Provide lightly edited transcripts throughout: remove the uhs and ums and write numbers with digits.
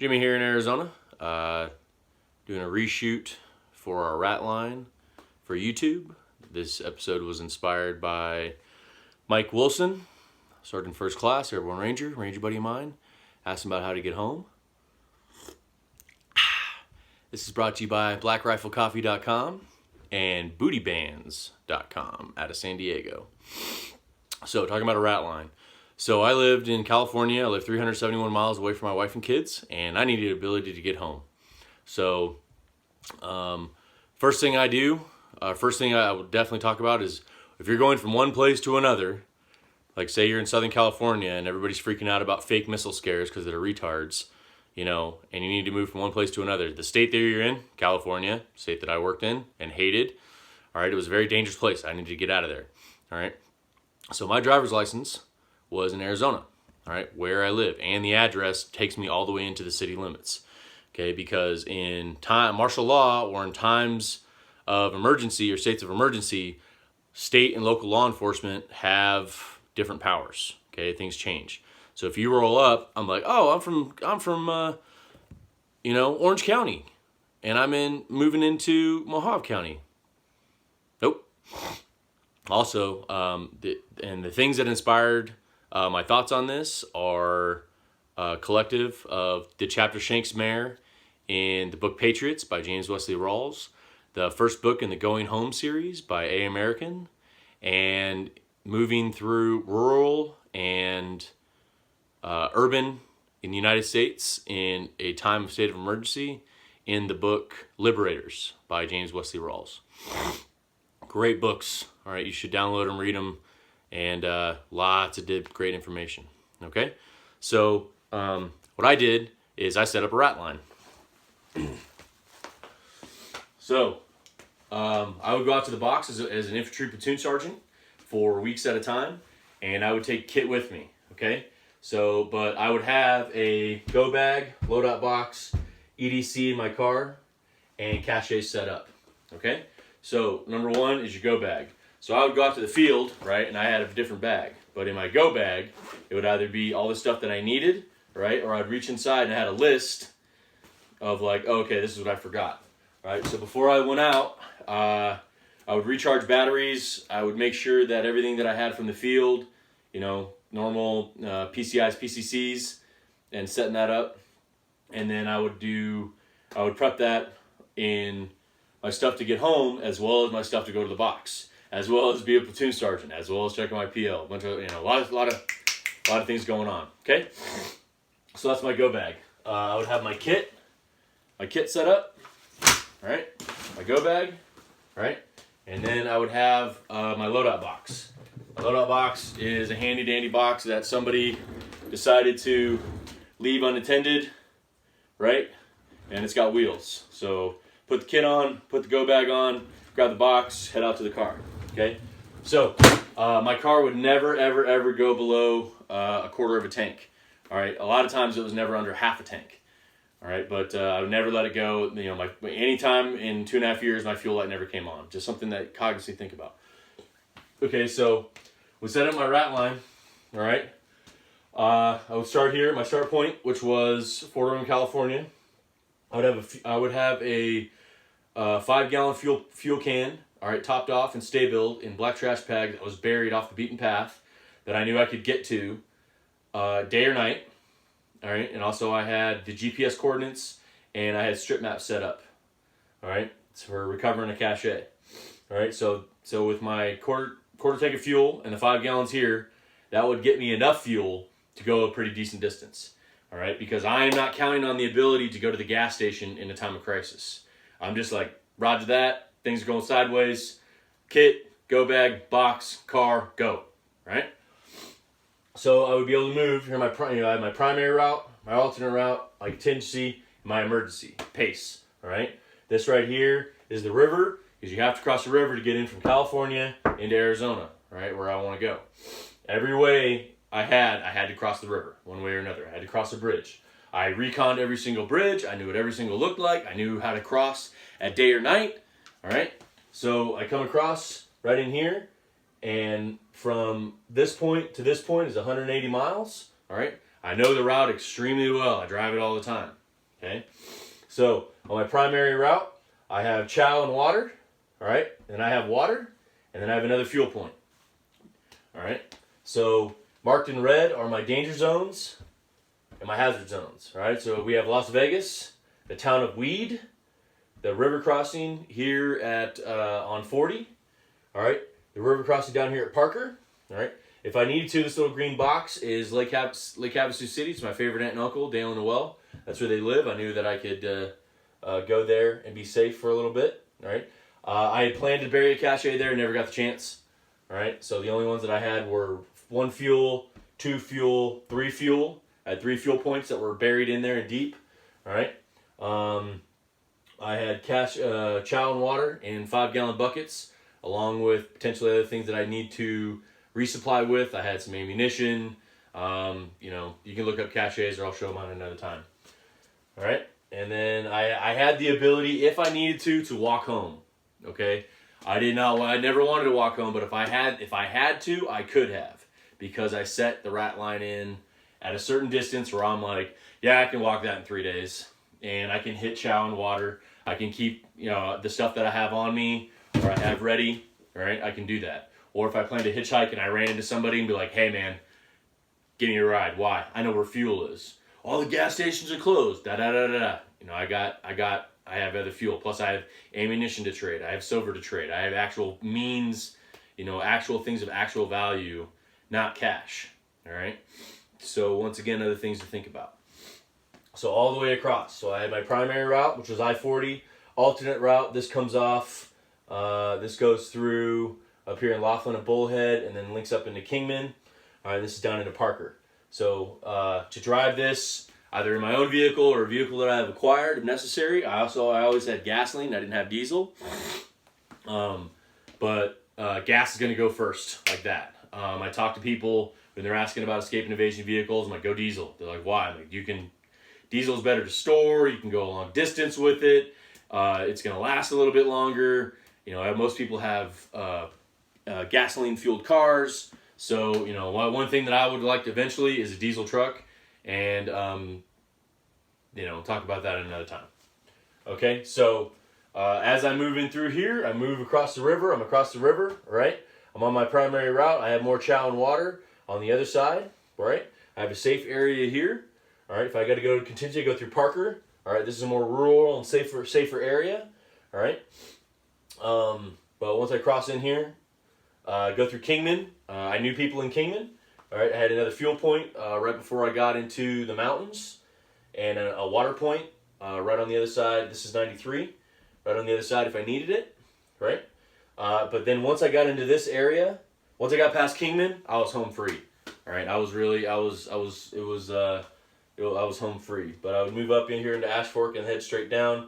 Jimmy here in Arizona, doing a reshoot for our rat line for YouTube. This episode was inspired by Mike Wilson, Sergeant First Class, Airborne Ranger buddy of mine. Asked him about how to get home. This is brought to you by blackriflecoffee.com and bootybands.com out of San Diego. So, talking about a rat line. So, I lived in California. I lived 371 miles away from my wife and kids, and I needed the ability to get home. So, first thing I would definitely talk about is if you're going from one place to another, like say you're in Southern California and everybody's freaking out about fake missile scares because they're retards, and you need to move from one place to another. The state that you're in, California, state that I worked in and hated, all right, it was a very dangerous place. I needed to get out of there, all right? So my driver's license was in Arizona, all right, where I live, and the address takes me all the way into the city limits, okay, because in martial law or in times of emergency or states of emergency, state and local law enforcement have different powers, okay, things change. So if you roll up, I'm like, oh, I'm from Orange County, and moving into Mohave County. Nope. Also, the things that inspired my thoughts on this are a collective of the chapter Shanks Mare in the book Patriots by James Wesley Rawls, the first book in the Going Home series by A. American, and moving through rural and urban in the United States in a time of state of emergency in the book Liberators by James Wesley Rawls. Great books. All right, you should download them, read them, and lots of great information. Okay, so what I did is I set up a rat line. So I would go out to the box as an infantry platoon sergeant for weeks at a time, and I would take kit with me. Okay, so but I would have a go bag, loadout box, EDC in my car, and cache set up. Okay, so number one is your go bag. So I would go out to the field, right, and I had a different bag. But in my go bag, it would either be all the stuff that I needed, right, or I'd reach inside and I had a list of like, oh, okay, this is what I forgot, right? So before I went out, I would recharge batteries. I would make sure that everything that I had from the field, normal PCIs, PCCs, and setting that up. And then I would prep that in my stuff to get home, as well as my stuff to go to the box, as well as be a platoon sergeant, as well as checking my PL. A lot of things going on. Okay, so that's my go bag. I would have my kit set up, all right, my go bag, right, and then I would have my loadout box. My loadout box is a handy dandy box that somebody decided to leave unattended, right, and it's got wheels. So put the kit on, put the go bag on, grab the box, head out to the car. Okay, so my car would never, ever, ever go below a quarter of a tank. All right, a lot of times it was never under half a tank. All right, but I would never let it go. Anytime in 2.5 years, my fuel light never came on. Just something that cognitively think about. Okay, so we set up my rat line. All right, I would start here, my start point, which was Fort Irwin, California. I would have a 5-gallon fuel can. All right, topped off and stay-built in black trash bag that was buried off the beaten path that I knew I could get to day or night. All right, and also I had the GPS coordinates and I had strip maps set up. All right, so for recovering a cache. All right, so with my quarter tank of fuel and the 5 gallons here, that would get me enough fuel to go a pretty decent distance. All right, because I am not counting on the ability to go to the gas station in a time of crisis. I'm just like, roger that. Things are going sideways. Kit, go bag, box, car, go. Right? So I would be able to move. Here, I have my primary route, my alternate route, my contingency, my emergency pace. All right. This right here is the river, because you have to cross the river to get in from California into Arizona, right, where I want to go. Every way I had to cross the river, one way or another. I had to cross a bridge. I reconned every single bridge. I knew what every single looked like. I knew how to cross at day or night. All right, so I come across right in here, and from this point to this point is 180 miles. All right, I know the route extremely well. I drive it all the time. Okay, so on my primary route, I have chow and water. All right, and then I have water, and then I have another fuel point. All right, so marked in red are my danger zones and my hazard zones. All right, so we have Las Vegas, the town of Weed, the river crossing here at on 40. All right, the river crossing down here at Parker. All right, if I needed to, this little green box is Lake Havasu City. It's my favorite aunt and uncle, Dale and Noel. That's where they live. I knew that I could go there and be safe for a little bit. All right, I had planned to bury a cache there, never got the chance. All right, so the only ones that I had were 1 fuel, 2 fuel, 3 fuel. I had 3 fuel points that were buried in there and deep. All right, I had chow and water in 5-gallon buckets, along with potentially other things that I need to resupply with. I had some ammunition. You can look up caches, or I'll show them on another time. All right, and then I had the ability, if I needed to walk home. Okay, I never wanted to walk home, but if I had to, I could have, because I set the rat line in at a certain distance where I'm like, yeah, I can walk that in 3 days, and I can hit chow and water. I can keep the stuff that I have on me or I have ready. All right, I can do that. Or if I plan to hitchhike and I ran into somebody and be like, hey man, give me a ride. Why? I know where fuel is. All the gas stations are closed. Da da da da da. I have other fuel. Plus I have ammunition to trade. I have silver to trade. I have actual means, actual things of actual value, not cash. All right. So once again, other things to think about. So all the way across. So I had my primary route, which was I-40. Alternate route. This comes off. This goes through up here in Laughlin and Bullhead, and then links up into Kingman. All right, this is down into Parker. So to drive this, either in my own vehicle or a vehicle that I have acquired if necessary. I always had gasoline. I didn't have diesel. But gas is going to go first, like that. I talk to people when they're asking about escape and evasion vehicles. I'm like, go diesel. They're like, why? I'm like, diesel is better to store. You can go a long distance with it. It's going to last a little bit longer. Most people have gasoline-fueled cars. So, one thing that I would like eventually is a diesel truck. And, talk about that another time. Okay, so as I move in through here, I move across the river. I'm across the river, right? I'm on my primary route. I have more chow and water on the other side, right? I have a safe area here. All right, if I got to continue to go through Parker, all right, this is a more rural and safer area, all right? But once I cross in here, go through Kingman. I knew people in Kingman. All right, I had another fuel point right before I got into the mountains, and a water point right on the other side. This is 93, right on the other side if I needed it, right? But then once I got into this area, once I got past Kingman, I was home free. All right, I was home free. But I would move up in here into Ash Fork and head straight down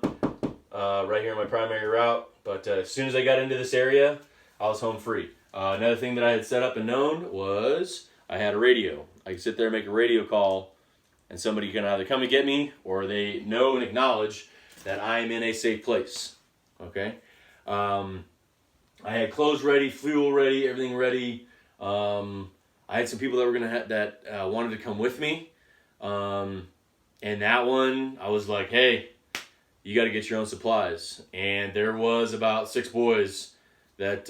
right here on my primary route. But as soon as I got into this area, I was home free. Another thing that I had set up and known was I had a radio. I could sit there and make a radio call, and somebody can either come and get me, or they know and acknowledge that I am in a safe place. Okay? I had clothes ready, fuel ready, everything ready. I had some people that were gonna wanted to come with me, and that one I was like, hey, you got to get your own supplies. And there was about 6 boys that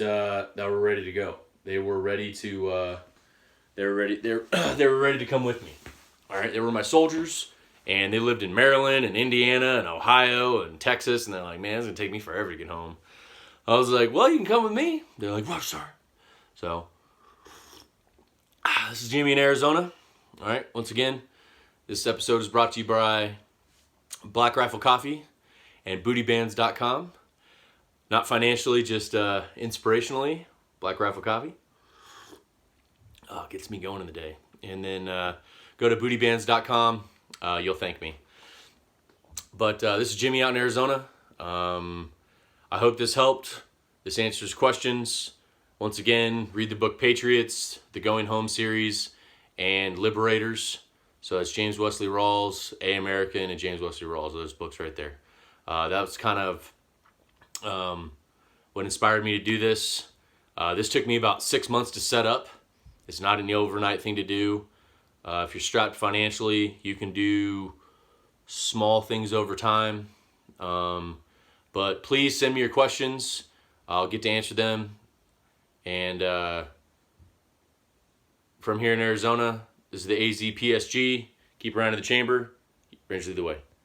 were ready to go. They were ready to they were ready to come with me. All right, they were my soldiers, and they lived in Maryland and Indiana and Ohio and Texas, and they're like, man, it's gonna take me forever to get home. I was like, well, you can come with me. They're like, well, sir. So this is Jimmy in Arizona. All right, once again, this episode is brought to you by Black Rifle Coffee and bootybands.com. Not financially, just inspirationally. Black Rifle Coffee. Gets me going in the day. And then go to bootybands.com. You'll thank me. But this is Jimmy out in Arizona. I hope this helped. This answers questions. Once again, read the book Patriots, the Going Home series, and Liberators. So that's James Wesley Rawls, A American, and James Wesley Rawls. Those books right there. That was kind of what inspired me to do this. This took me about 6 months to set up. It's not an overnight thing to do. If you're strapped financially, you can do small things over time. But please send me your questions. I'll get to answer them. And from here in Arizona, this is the AZPSG. Keep around in the chamber. Range lead the way.